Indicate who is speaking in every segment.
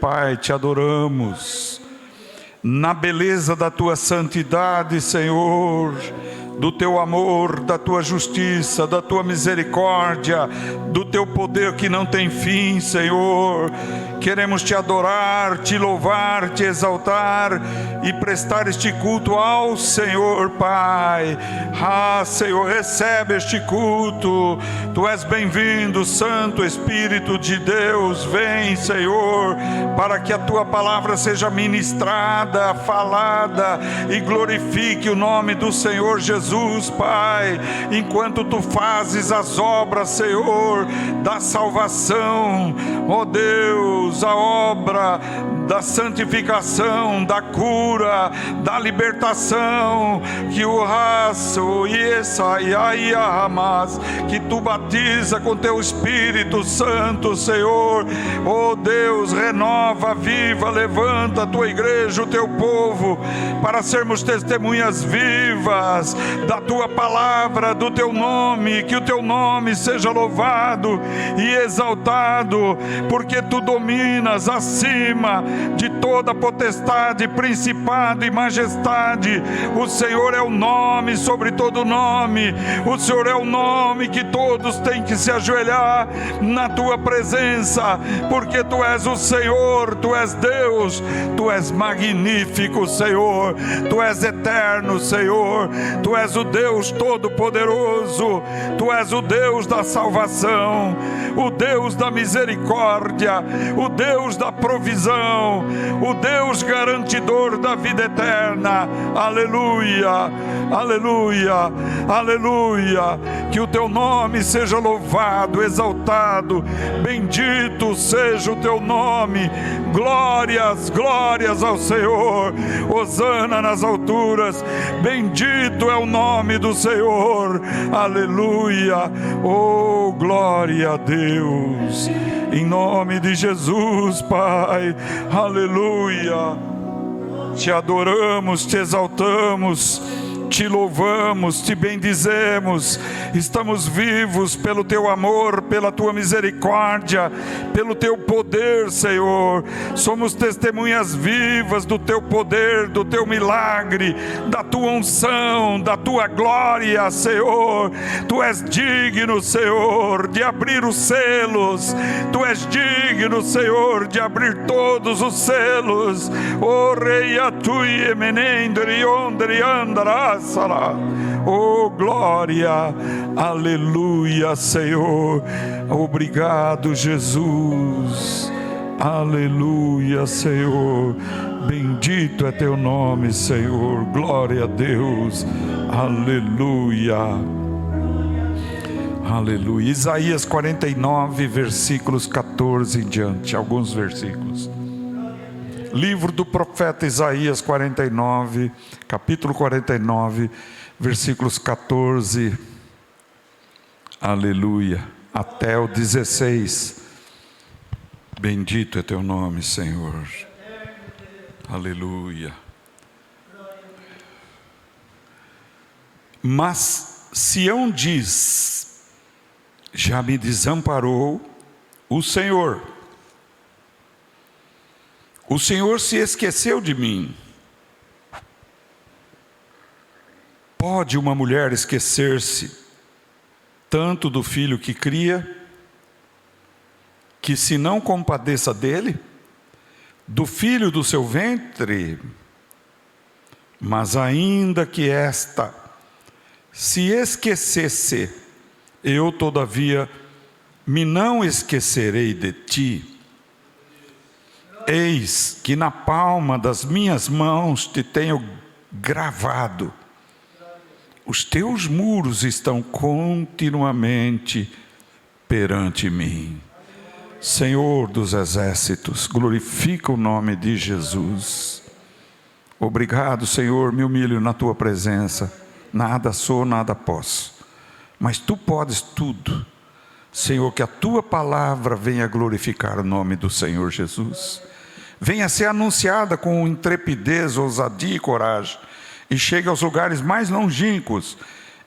Speaker 1: Pai, te adoramos na beleza da tua santidade, Senhor, do teu amor, da tua justiça, da tua misericórdia, do teu poder que não tem fim, Senhor. Queremos te adorar, te louvar, te exaltar e prestar este culto ao Senhor, Pai. Senhor, recebe este culto. Tu és bem-vindo, Santo Espírito de Deus. Vem, Senhor, para que a tua palavra seja ministrada, falada e glorifique o nome do Senhor Jesus, Pai. Enquanto tu fazes as obras, Senhor, da salvação, ó Deus, a obra da santificação, da cura, da libertação, que o raço que tu batiza com teu Espírito Santo, Senhor, ó Deus, renova, viva, levanta a tua igreja, o teu povo, para sermos testemunhas vivas da tua palavra, do teu nome, que o teu nome seja louvado e exaltado, porque tu dominas acima de toda potestade, principado e majestade. O Senhor é o nome sobre todo nome, o Senhor é o nome que todos têm que se ajoelhar na tua presença, porque tu és o Senhor, tu és Deus, tu és magnífico, Senhor, tu és eterno, Senhor, tu és o Deus todo-poderoso, tu és o Deus da salvação, o Deus da misericórdia, o Deus da provisão, o Deus garantidor da vida eterna. Aleluia, aleluia, aleluia. Que o teu nome seja louvado, exaltado, bendito seja o teu nome. Glórias, glórias ao Senhor. Hosana nas alturas, bendito é o nome do Senhor. Aleluia, oh glória a Deus, em nome de Jesus, Pai. Aleluia. Te adoramos, te exaltamos, te louvamos, te bendizemos. Estamos vivos pelo teu amor, pela tua misericórdia, pelo teu poder, Senhor. Somos testemunhas vivas do teu poder, do teu milagre, da tua unção, da tua glória, Senhor. Tu és digno, Senhor, de abrir os selos. Tu és digno, Senhor, de abrir todos os selos. O rei atui emenendri ondri andarás. Oh glória, aleluia, Senhor. Obrigado, Jesus. Aleluia, Senhor. Bendito é teu nome, Senhor. Glória a Deus. Aleluia. Aleluia. Isaías 49, versículos 14 em diante. Alguns versículos. Livro do profeta Isaías 49, capítulo 49, versículos 14, aleluia, até o 16. Bendito é teu nome, Senhor. Aleluia. Mas Sião diz: já me desamparou o Senhor. O Senhor se esqueceu de mim. Pode uma mulher esquecer-se tanto do filho que cria, que se não compadeça dele, do filho do seu ventre? Mas ainda que esta se esquecesse, eu todavia me não esquecerei de ti. Eis que na palma das minhas mãos te tenho gravado. Os teus muros estão continuamente perante mim. Senhor dos exércitos, glorifica o nome de Jesus. Obrigado, Senhor, me humilho na tua presença. Nada sou, nada posso, mas tu podes tudo. Senhor, que a tua palavra venha glorificar o nome do Senhor Jesus. Venha ser anunciada com intrepidez, ousadia e coragem, e chegue aos lugares mais longínquos,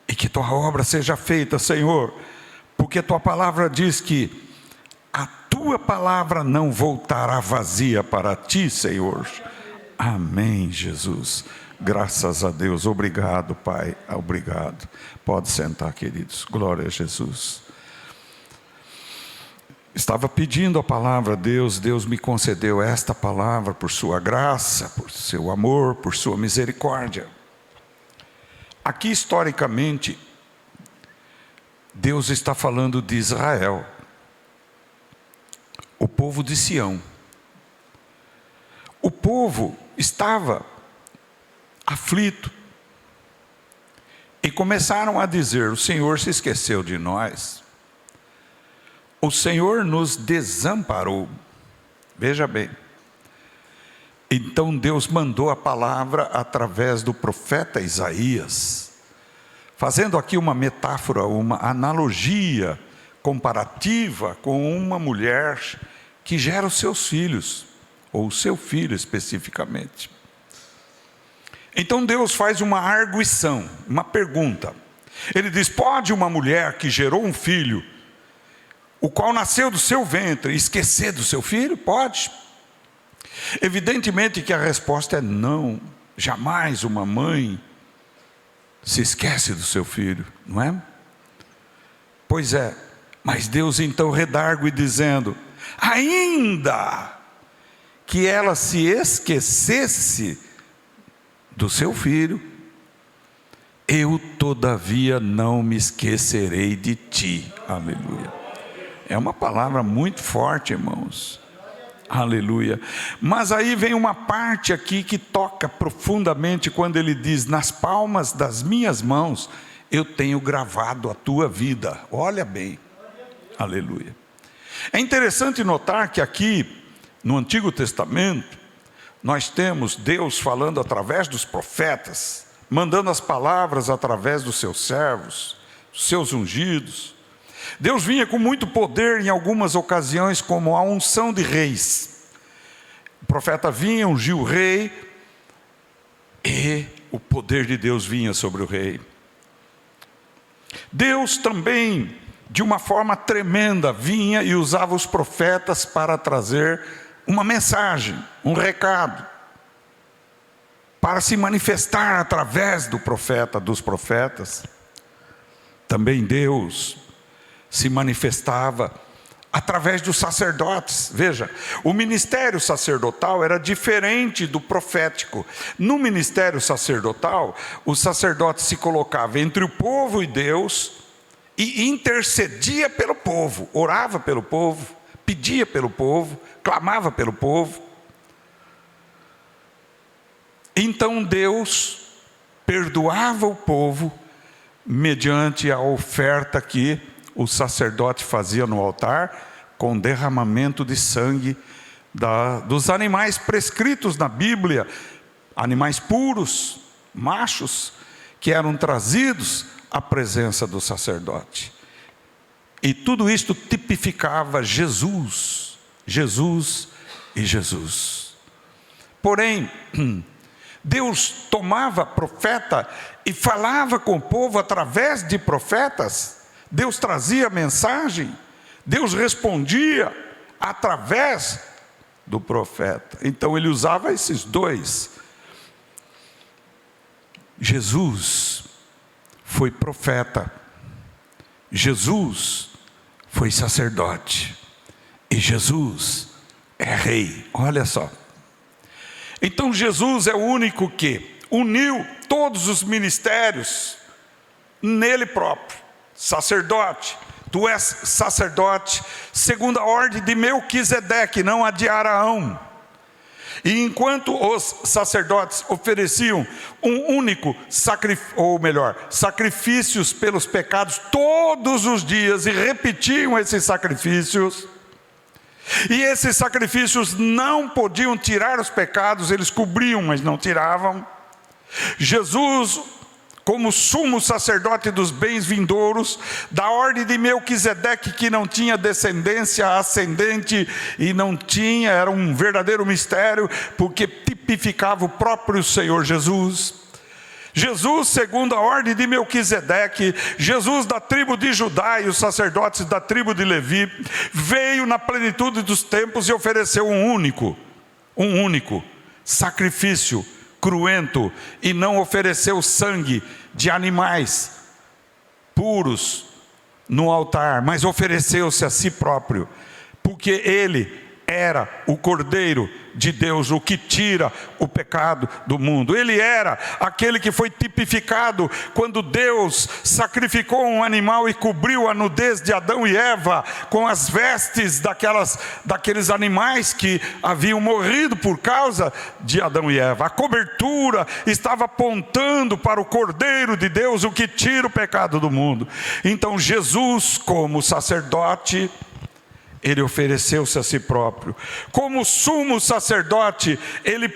Speaker 1: e que tua obra seja feita, Senhor, porque tua palavra diz que a tua tua palavra não voltará vazia para ti, Senhor. Amém, Jesus. Graças a Deus. Obrigado, Pai. Obrigado. Pode sentar, queridos. Glória a Jesus. Estava pedindo a palavra a Deus. Deus me concedeu esta palavra por sua graça, por seu amor, por sua misericórdia. Aqui, historicamente, Deus está falando de Israel, o povo de Sião. O povo estava aflito e começaram a dizer: o Senhor se esqueceu de nós, o Senhor nos desamparou. Veja bem, então Deus mandou a palavra através do profeta Isaías, fazendo aqui uma metáfora, uma analogia comparativa com uma mulher que gera os seus filhos, ou o seu filho especificamente. Então Deus faz uma arguição, uma pergunta. Ele diz: pode uma mulher que gerou um filho, o qual nasceu do seu ventre, esquecer do seu filho? Pode. Evidentemente que a resposta é não. Jamais uma mãe se esquece do seu filho, não é? Pois é, mas Deus então redargue dizendo: ainda que ela se esquecesse do seu filho, eu todavia não me esquecerei de ti. Aleluia. É uma palavra muito forte, irmãos. Aleluia. Mas aí vem uma parte aqui que toca profundamente quando ele diz: nas palmas das minhas mãos eu tenho gravado a tua vida. Olha bem. Aleluia. É interessante notar que aqui no Antigo Testamento nós temos Deus falando através dos profetas, mandando as palavras através dos seus servos, dos seus ungidos. Deus vinha com muito poder em algumas ocasiões, como a unção de reis. O profeta vinha, ungia o rei, e o poder de Deus vinha sobre o rei. Deus também, de uma forma tremenda, vinha e usava os profetas para trazer uma mensagem, um recado, para se manifestar através do profeta, dos profetas. Também Deus se manifestava através dos sacerdotes. Veja, o ministério sacerdotal era diferente do profético. No ministério sacerdotal, o sacerdote se colocava entre o povo e Deus e intercedia pelo povo, orava pelo povo, pedia pelo povo, clamava pelo povo. Então Deus perdoava o povo mediante a oferta que o sacerdote fazia no altar, com derramamento de sangue dos animais prescritos na Bíblia, animais puros, machos, que eram trazidos à presença do sacerdote. E tudo isto tipificava Jesus, Jesus e Jesus. Porém, Deus tomava profeta e falava com o povo através de profetas. Deus trazia mensagem, Deus respondia através do profeta. Então ele usava esses dois. Jesus foi profeta, Jesus foi sacerdote e Jesus é rei. Olha só. Então Jesus é o único que uniu todos os ministérios nele próprio. Sacerdote, tu és sacerdote segundo a ordem de Melquisedeque, não a de Araão. E enquanto os sacerdotes ofereciam um único sacrifícios pelos pecados todos os dias, e repetiam esses sacrifícios, e esses sacrifícios não podiam tirar os pecados, eles cobriam, mas não tiravam. Jesus, como sumo sacerdote dos bens vindouros, da ordem de Melquisedeque, que não tinha descendência ascendente e não tinha, era um verdadeiro mistério, porque tipificava o próprio Senhor Jesus. Jesus segundo a ordem de Melquisedeque, Jesus da tribo de Judá e os sacerdotes da tribo de Levi, veio na plenitude dos tempos e ofereceu um único sacrifício cruento, e não ofereceu sangue de animais puros no altar, mas ofereceu-se a si próprio, porque ele era o Cordeiro de Deus, o que tira o pecado do mundo. Ele era aquele que foi tipificado quando Deus sacrificou um animal e cobriu a nudez de Adão e Eva com as vestes daqueles animais que haviam morrido por causa de Adão e Eva. A cobertura estava apontando para o Cordeiro de Deus, o que tira o pecado do mundo. Então Jesus, como sacerdote, ele ofereceu-se a si próprio. Como sumo sacerdote, ele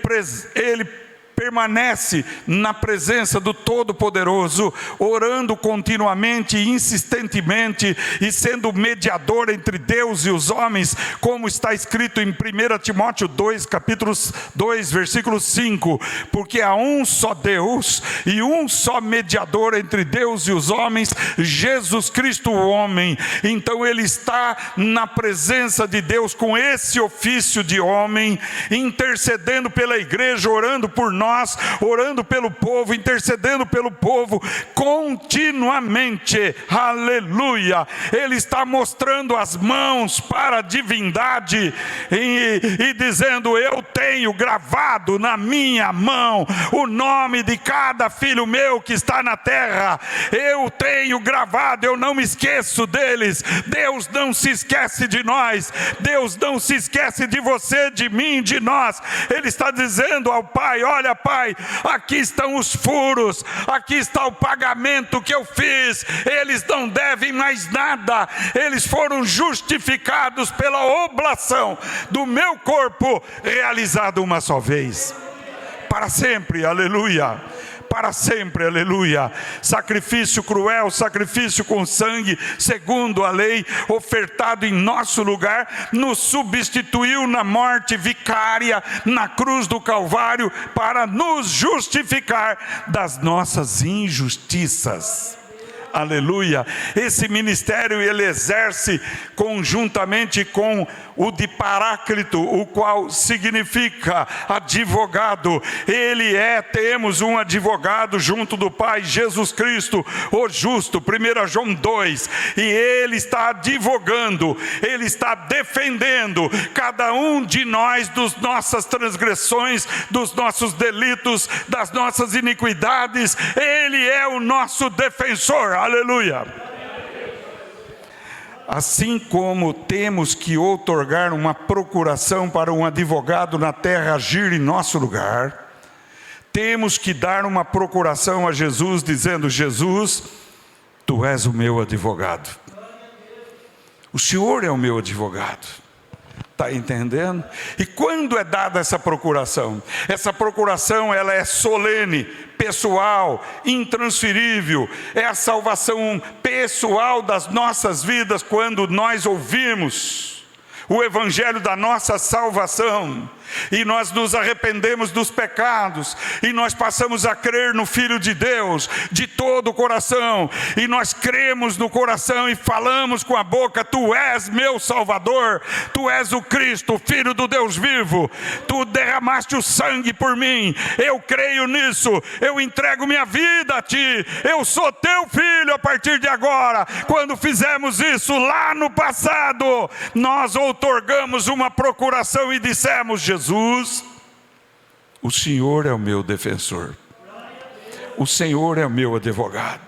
Speaker 1: permanece na presença do Todo-Poderoso, orando continuamente e insistentemente, e sendo mediador entre Deus e os homens, como está escrito em 1 Timóteo 2, capítulo 2, versículo 5, porque há um só Deus, e um só mediador entre Deus e os homens, Jesus Cristo o homem. Então ele está na presença de Deus com esse ofício de homem, intercedendo pela igreja, orando por nós, orando pelo povo, intercedendo pelo povo continuamente. Aleluia! Ele está mostrando as mãos para a divindade e dizendo: eu tenho gravado na minha mão o nome de cada filho meu que está na terra. Eu tenho gravado, eu não me esqueço deles. Deus não se esquece de nós, Deus não se esquece de você, de mim, de nós. Ele está dizendo ao Pai: olha, Pai, aqui estão os furos, aqui está o pagamento que eu fiz. Eles não devem mais nada, eles foram justificados pela oblação do meu corpo, realizado uma só vez, para sempre. Aleluia! Para sempre, aleluia. Sacrifício cruel, sacrifício com sangue, segundo a lei, ofertado em nosso lugar, nos substituiu na morte vicária, na cruz do Calvário, para nos justificar das nossas injustiças. Aleluia. Esse ministério ele exerce conjuntamente com o de Paráclito, o qual significa advogado. Temos um advogado junto do Pai, Jesus Cristo, o justo, 1 João 2, e ele está advogando, ele está defendendo cada um de nós das nossas transgressões, dos nossos delitos, das nossas iniquidades. Ele é o nosso defensor. Aleluia! Assim como temos que outorgar uma procuração para um advogado na terra agir em nosso lugar, temos que dar uma procuração a Jesus, dizendo: Jesus, tu és o meu advogado. O Senhor é o meu advogado. Está entendendo? E quando é dada essa procuração? Essa procuração ela é solene, pessoal, intransferível. É a salvação pessoal das nossas vidas quando nós ouvimos o evangelho da nossa salvação, e nós nos arrependemos dos pecados, e nós passamos a crer no Filho de Deus de todo o coração, e nós cremos no coração e falamos com a boca: tu és meu Salvador, tu és o Cristo, o Filho do Deus vivo, tu derramaste o sangue por mim, eu creio nisso, eu entrego minha vida a ti, eu sou teu filho a partir de agora. Quando fizemos isso lá no passado, nós outorgamos uma procuração e dissemos: Jesus, o Senhor é o meu defensor, o Senhor é o meu advogado.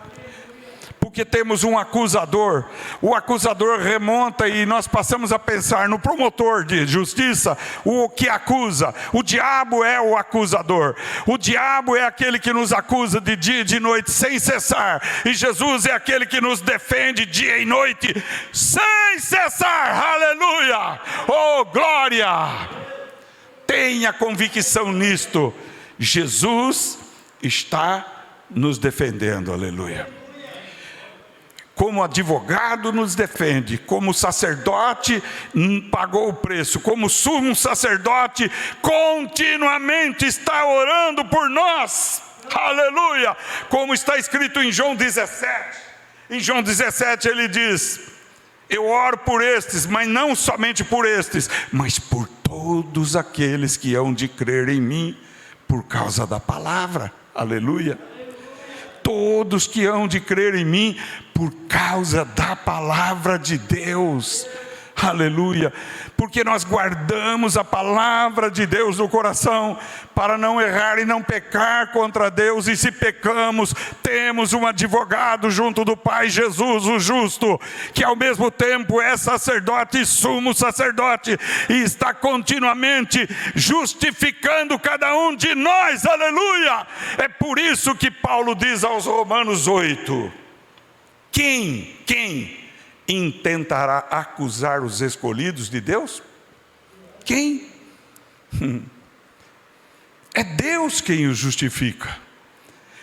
Speaker 1: Porque temos um acusador, o acusador remonta e nós passamos a pensar no promotor de justiça, o que acusa. O diabo é o acusador, o diabo é aquele que nos acusa de dia e de noite sem cessar, e Jesus é aquele que nos defende dia e noite sem cessar. Aleluia! Oh, glória! Tenha convicção nisto, Jesus está nos defendendo. Aleluia! Como advogado nos defende, como sacerdote pagou o preço, como sumo sacerdote continuamente está orando por nós. aleluia, como está escrito em João 17. Em João 17 ele diz: eu oro por estes, mas não somente por estes, mas por todos aqueles que hão de crer em mim, por causa da palavra, aleluia. Todos que hão de crer em mim, por causa da palavra de Deus, aleluia. Porque nós guardamos a palavra de Deus no coração, para não errar e não pecar contra Deus. E se pecamos, temos um advogado junto do Pai, Jesus o justo, que ao mesmo tempo é sacerdote e sumo sacerdote, e está continuamente justificando cada um de nós, aleluia. É por isso que Paulo diz aos Romanos 8, quem intentará acusar os escolhidos de Deus? Quem? É Deus quem os justifica.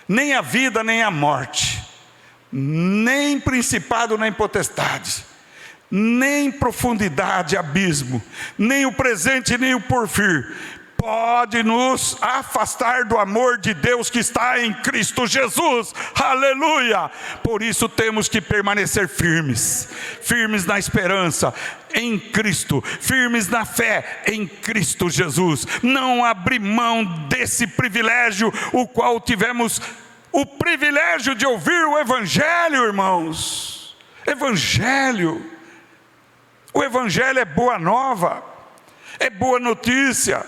Speaker 1: Nem a vida, nem a morte, nem principado, nem potestade, nem profundidade, abismo, nem o presente, nem o porvir, pode nos afastar do amor de Deus que está em Cristo Jesus, aleluia. Por isso temos que permanecer firmes, firmes na esperança em Cristo, firmes na fé em Cristo Jesus, não abrir mão desse privilégio, o qual tivemos o privilégio de ouvir o Evangelho, irmãos. O Evangelho é boa nova, é boa notícia,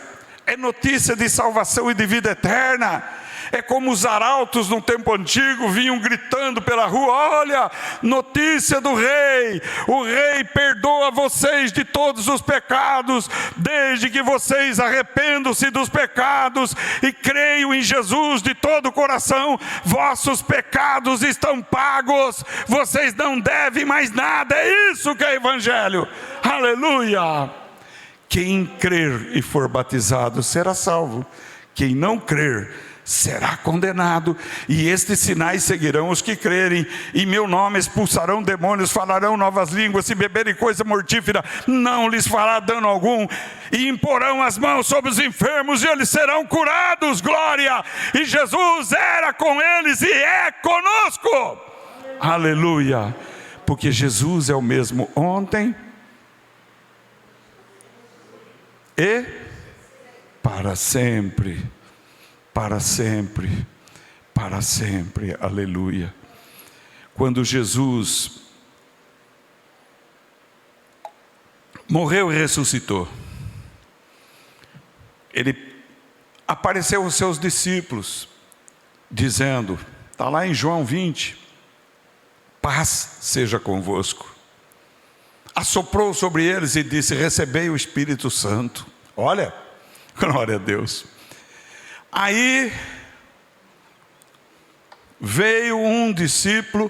Speaker 1: é notícia de salvação e de vida eterna. É como os arautos no tempo antigo vinham gritando pela rua: olha, notícia do rei, o rei perdoa vocês de todos os pecados, desde que vocês arrependam-se dos pecados e creiam em Jesus de todo o coração, vossos pecados estão pagos, vocês não devem mais nada. É isso que é Evangelho, aleluia. Quem crer e for batizado será salvo, quem não crer será condenado. E estes sinais seguirão os que crerem: em meu nome expulsarão demônios, falarão novas línguas, se beberem coisa mortífera não lhes fará dano algum, e imporão as mãos sobre os enfermos e eles serão curados. Glória! E Jesus era com eles e é conosco, aleluia. Porque Jesus é o mesmo ontem e para sempre, para sempre, para sempre, aleluia. Quando Jesus morreu e ressuscitou, ele apareceu aos seus discípulos, dizendo, está lá em João 20, paz seja convosco. Assoprou sobre eles e disse: recebei o Espírito Santo. Olha, glória a Deus. Aí veio um discípulo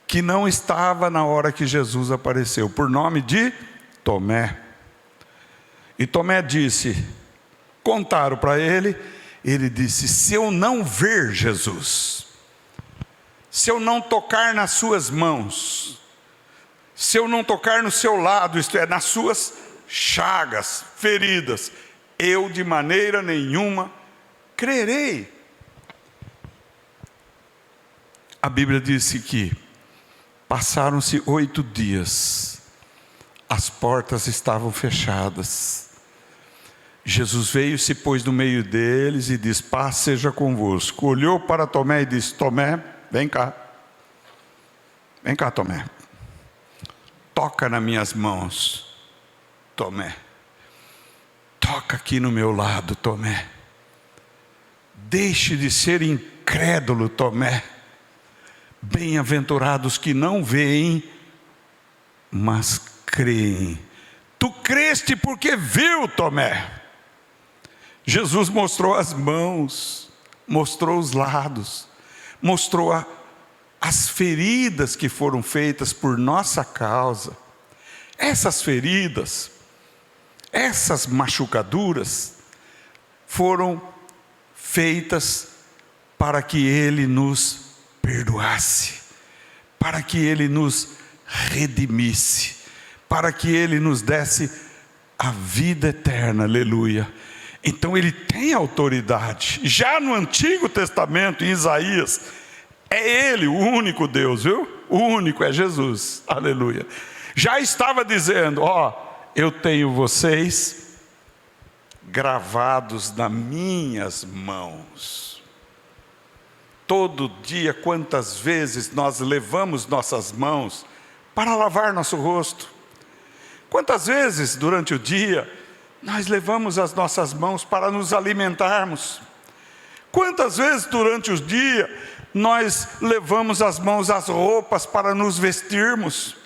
Speaker 1: que não estava na hora que Jesus apareceu, por nome de Tomé. E Tomé disse, contaram para ele, ele disse: se eu não ver Jesus, se eu não tocar nas suas mãos, se eu não tocar no seu lado, isto é, nas suas chagas, feridas, eu de maneira nenhuma crerei. A Bíblia disse que passaram-se 8 dias, as portas estavam fechadas. Jesus veio, se pôs no meio deles e disse: paz seja convosco. Olhou para Tomé e disse: Tomé, vem cá, Tomé. Toca nas minhas mãos, Tomé. Toca aqui no meu lado, Tomé. Deixe de ser incrédulo, Tomé. Bem-aventurados que não veem, mas creem. Tu creste porque viu, Tomé. Jesus mostrou as mãos, mostrou os lados, mostrou as feridas que foram feitas por nossa causa. Essas feridas, essas machucaduras foram feitas para que Ele nos perdoasse, para que Ele nos redimisse, para que Ele nos desse a vida eterna, aleluia. Então ele tem autoridade. Já no Antigo Testamento, em Isaías, é ele o único Deus, viu? O único é Jesus, aleluia. Já estava dizendo, eu tenho vocês gravados nas minhas mãos. Todo dia, quantas vezes nós levamos nossas mãos para lavar nosso rosto? Quantas vezes durante o dia nós levamos as nossas mãos para nos alimentarmos? Quantas vezes durante o dia nós levamos as mãos às roupas para nos vestirmos?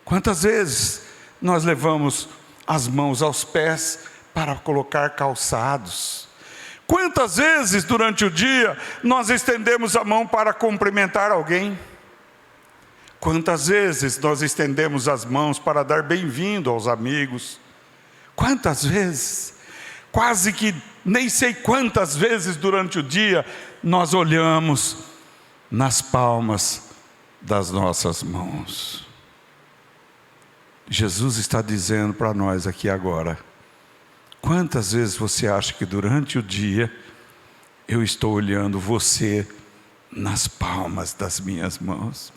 Speaker 1: Quantas vezes nós levamos as mãos aos pés para colocar calçados? Quantas vezes durante o dia nós estendemos a mão para cumprimentar alguém? Quantas vezes nós estendemos as mãos para dar bem-vindo aos amigos? Quantas vezes? Quase que nem sei quantas vezes durante o dia nós olhamos nas palmas das nossas mãos. Jesus está dizendo para nós aqui agora: quantas vezes você acha que durante o dia eu estou olhando você nas palmas das minhas mãos?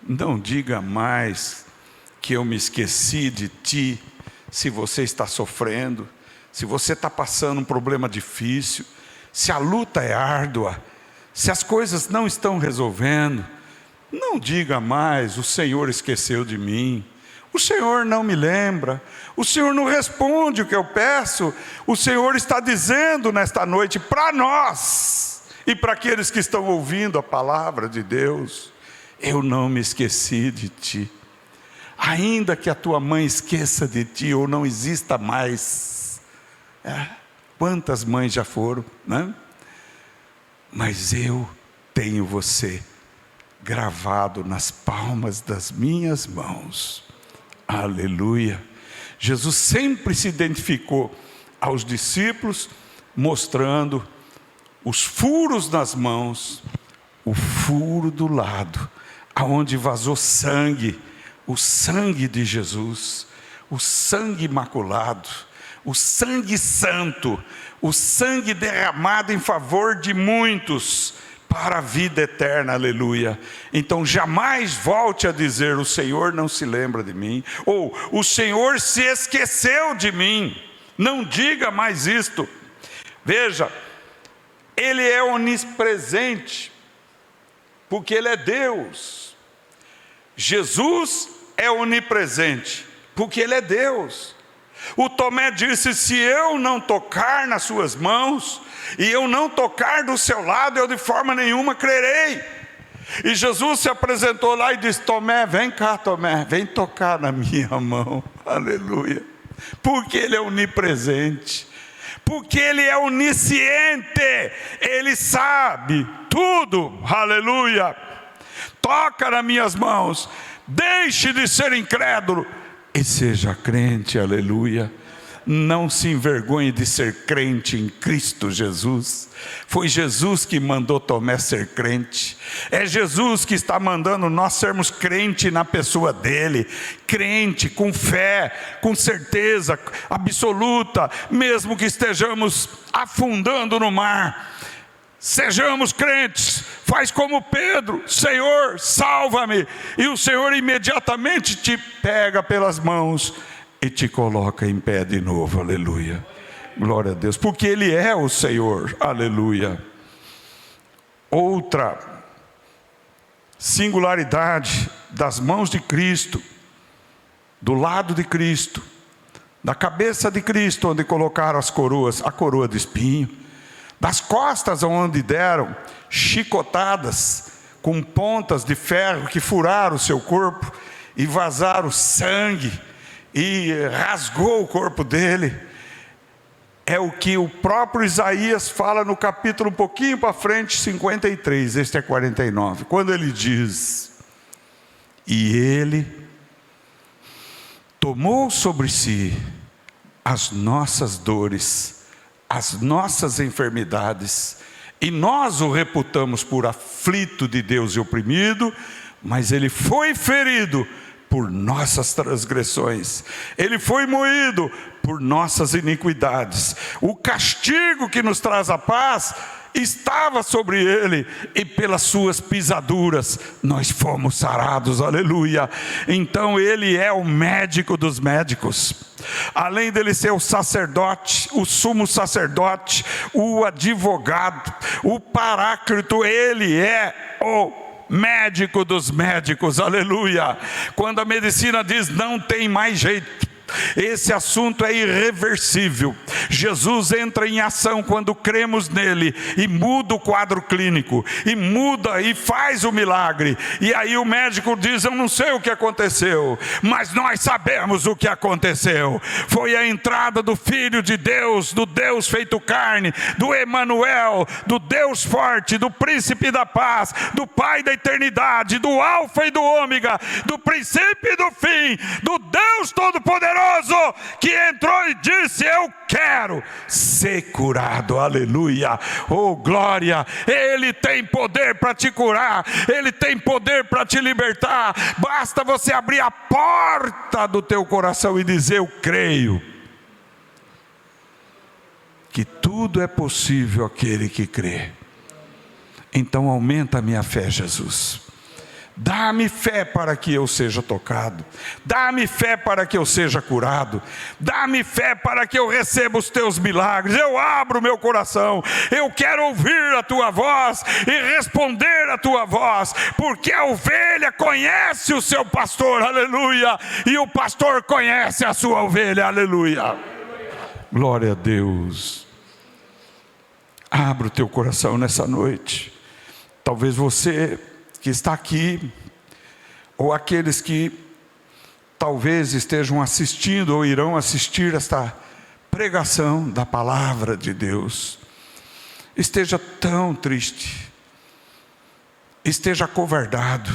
Speaker 1: Não diga mais que eu me esqueci de ti. Se você está sofrendo, se você está passando um problema difícil, se a luta é árdua, se as coisas não estão resolvendo, não diga mais: o Senhor esqueceu de mim, o Senhor não me lembra, o Senhor não responde o que eu peço. O Senhor está dizendo nesta noite para nós e para aqueles que estão ouvindo a palavra de Deus: eu não me esqueci de ti. Ainda que a tua mãe esqueça de ti ou não exista mais, quantas mães já foram, né? Mas eu tenho você gravado nas palmas das minhas mãos, aleluia. Jesus sempre se identificou aos discípulos, mostrando os furos nas mãos, o furo do lado, aonde vazou sangue, o sangue de Jesus, o sangue imaculado, o sangue santo, o sangue derramado em favor de muitos, para a vida eterna, aleluia. Então jamais volte a dizer: o Senhor não se lembra de mim, ou o Senhor se esqueceu de mim. Não diga mais isto. Veja, Ele é onipresente, porque Ele é Deus. Jesus é onipresente, porque Ele é Deus. O Tomé disse: se eu não tocar nas suas mãos, e eu não tocar do seu lado, eu de forma nenhuma crerei. E Jesus se apresentou lá e disse: Tomé, vem cá, Tomé, vem tocar na minha mão, aleluia. Porque Ele é onipresente, porque Ele é onisciente, Ele sabe tudo, aleluia. Toca nas minhas mãos, deixe de ser incrédulo e seja crente, aleluia. Não se envergonhe de ser crente em Cristo Jesus. Foi Jesus que mandou Tomé ser crente. É Jesus que está mandando nós sermos crente na pessoa dele. Crente com fé, com certeza absoluta, mesmo que estejamos afundando no mar. Sejamos crentes. Faz como Pedro: Senhor, salva-me. E o Senhor imediatamente te pega pelas mãos e te coloca em pé de novo, aleluia. Glória a Deus, porque Ele é o Senhor, aleluia. Outra singularidade das mãos de Cristo, do lado de Cristo, da cabeça de Cristo, onde colocaram as coroas, a coroa de espinho, das costas onde deram chicotadas com pontas de ferro que furaram o seu corpo e vazaram sangue e rasgou o corpo dele. É o que o próprio Isaías fala no capítulo um pouquinho para frente, 53, este é 49, quando ele diz: e Ele tomou sobre si as nossas dores, as nossas enfermidades, e nós o reputamos por aflito de Deus e oprimido, mas Ele foi ferido por nossas transgressões, Ele foi moído por nossas iniquidades. O castigo que nos traz a paz estava sobre Ele, e pelas suas pisaduras nós fomos sarados, aleluia. Então Ele é o médico dos médicos. Além dele ser o sacerdote, o sumo sacerdote, o advogado, o paráclito, Ele é o médico dos médicos, aleluia. Quando a medicina diz não tem mais jeito, esse assunto é irreversível. Jesus entra em ação quando cremos nele, e muda o quadro clínico, e muda e faz o milagre. E aí o médico diz: eu não sei o que aconteceu, mas nós sabemos o que aconteceu. Foi a entrada do Filho de Deus, do Deus feito carne, do Emanuel, do Deus forte, do príncipe da paz, do Pai da eternidade, do alfa e do ômega, do princípio e do fim, do Deus todo-poderoso, que entrou e disse: eu quero ser curado, aleluia. Oh glória, Ele tem poder para te curar, Ele tem poder para te libertar. Basta você abrir a porta do teu coração e dizer: eu creio que tudo é possível àquele que crê. Então aumenta a minha fé, Jesus. Dá-me fé para que eu seja tocado, dá-me fé para que eu seja curado, dá-me fé para que eu receba os teus milagres. Eu abro meu coração, eu quero ouvir a tua voz e responder a tua voz, porque a ovelha conhece o seu pastor, aleluia, e o pastor conhece a sua ovelha, aleluia. Glória a Deus. Abra o teu coração nessa noite. Talvez você que está aqui, ou aqueles que talvez estejam assistindo ou irão assistir esta pregação da palavra de Deus, esteja tão triste, esteja acovardado,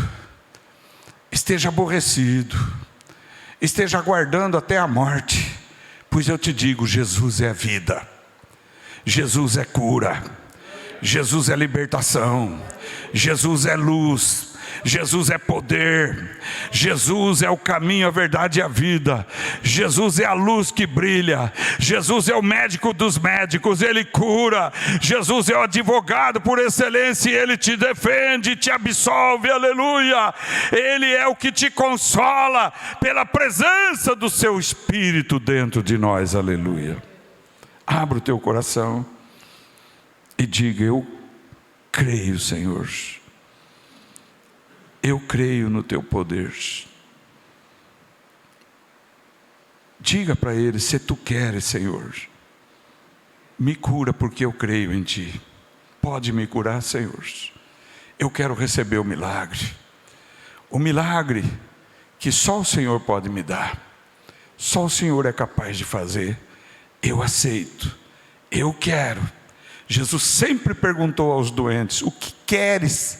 Speaker 1: esteja aborrecido, esteja aguardando até a morte, pois eu te digo: Jesus é vida, Jesus é cura, Jesus é libertação, Jesus é luz, Jesus é poder, Jesus é o caminho, a verdade e a vida, Jesus é a luz que brilha, Jesus é o médico dos médicos, Ele cura, Jesus é o advogado por excelência, e Ele te defende, te absolve, aleluia. Ele é o que te consola pela presença do seu Espírito dentro de nós, aleluia. Abra o teu coração e diga: eu creio, Senhor, eu creio no teu poder. Diga para Ele: se tu queres, Senhor, me cura, porque eu creio em ti. Pode me curar, Senhor. Eu quero receber o milagre que só o Senhor pode me dar, só o Senhor é capaz de fazer. Eu aceito, eu quero. Jesus sempre perguntou aos doentes: o que queres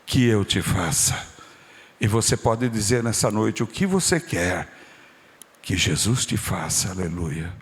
Speaker 1: que eu te faça? E você pode dizer nessa noite o que você quer que Jesus te faça, aleluia.